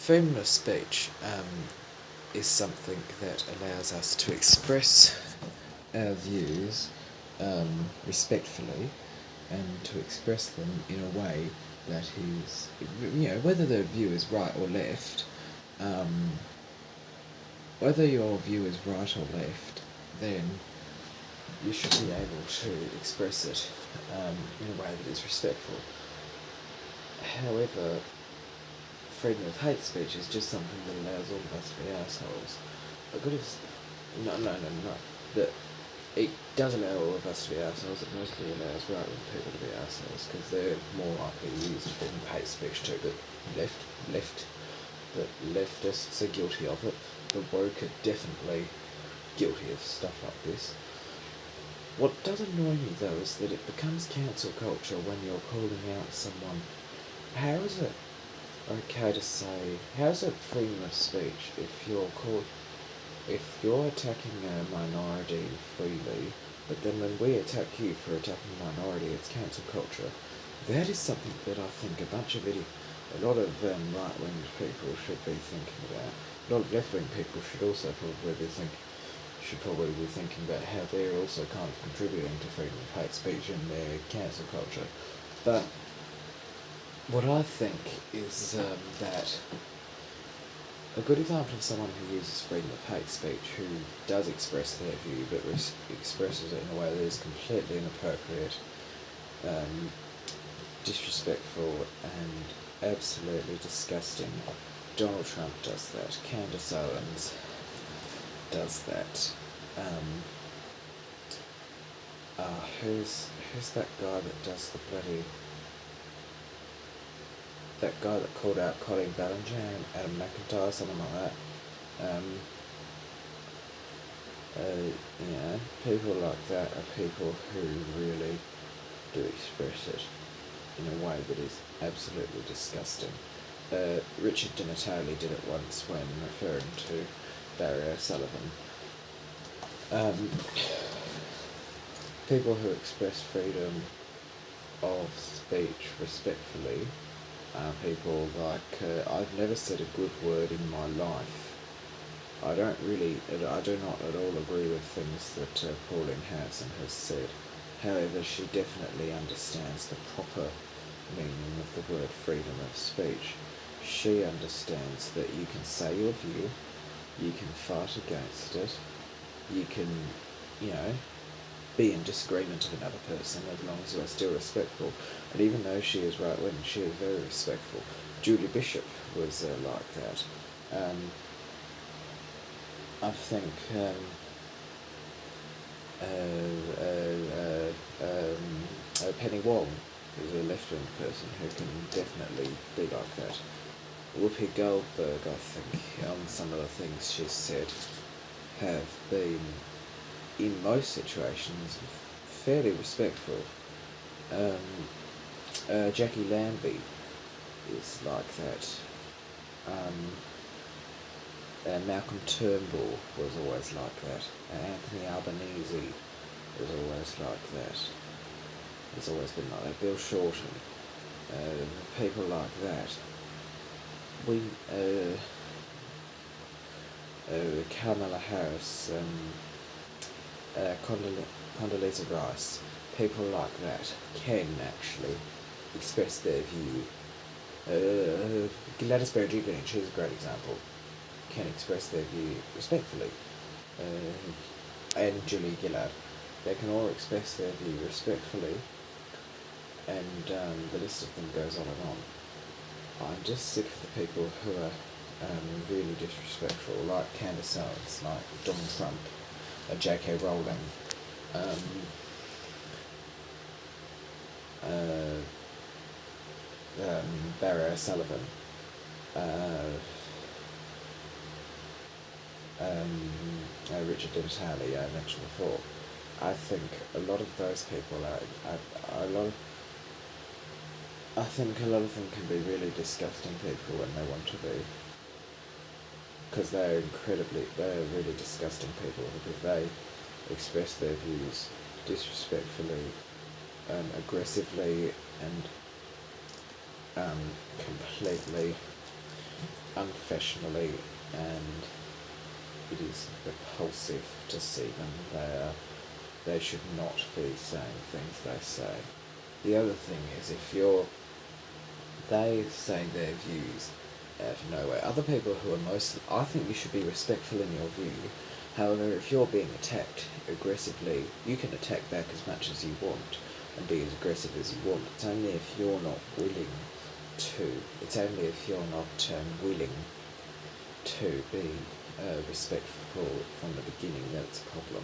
Freedom of speech is something that allows us to express our views respectfully and to express them in a way that is, whether the view is right or left, um, whether your view is right or left, then you should be able to express it in a way that is respectful. However, freedom of hate speech is just something that allows all of us to be assholes. I could have... No. That it does allow all of us to be assholes. It mostly allows right-wing people to be assholes because they're more likely to use freedom of hate speech too. But leftists are guilty of it. The woke are definitely guilty of stuff like this. What does annoy me though is that it becomes cancel culture when you're calling out someone. How is it okay to say, how's it freedom of speech if you're attacking a minority freely, but then when we attack you for attacking a minority, it's cancel culture? That is something that I think a lot of right-wing people should be thinking about. A lot of left-wing people should also probably be thinking about how they're also kind of contributing to freedom of hate speech in their cancel culture. But what I think is that a good example of someone who uses freedom of hate speech, who does express their view but expresses it in a way that is completely inappropriate, disrespectful and absolutely disgusting. Donald Trump does that. Candace Owens does that. Who's that guy that does the bloody... That guy that called out Colleen Ballinger and Adam McIntyre, something like that. People like that are people who really do express it in a way that is absolutely disgusting. Richard Di Natale did it once when referring to Barry O'Sullivan. People who express freedom of speech respectfully are people like, I've never said a good word in my life. I do not at all agree with things that Pauline Hanson has said. However, she definitely understands the proper meaning of the word freedom of speech. She understands that you can say your view, you can fight against it, you can, be in disagreement with another person as long as you are still respectful. And even though she is right-wing, she is very respectful. Julie Bishop was like that. I think Penny Wong is a left-wing person who can definitely be like that. Whoopi Goldberg, I think, on some of the things she's said, have been, in most situations, fairly respectful. Jackie Lambie is like that. Malcolm Turnbull was always like that. Anthony Albanese was always like that. He's always been like that. Bill Shorten. People like that. Kamala Harris, Condoleezza Rice, people like that can actually express their view. Gladys Berejiklian, she's a great example, can express their view respectfully. And Julie Gillard, they can all express their view respectfully, and the list of them goes on and on. I'm just sick of the people who are really disrespectful, like Candace Owens, like Donald Trump, J.K. Rowling, Barry O'Sullivan, Richard Di Natale, I mentioned before. I think a lot of those people I think a lot of them can be really disgusting people when they want to be. Because they're really disgusting people because they express their views disrespectfully, aggressively, and completely unprofessionally, and it is repulsive to see them. They should not be saying things they say. The other thing is, they say their views out of nowhere. Other people who are I think you should be respectful in your view. However, if you're being attacked aggressively, you can attack back as much as you want and be as aggressive as you want. It's only if you're not willing to. It's only if you're not willing to be respectful from the beginning that it's a problem.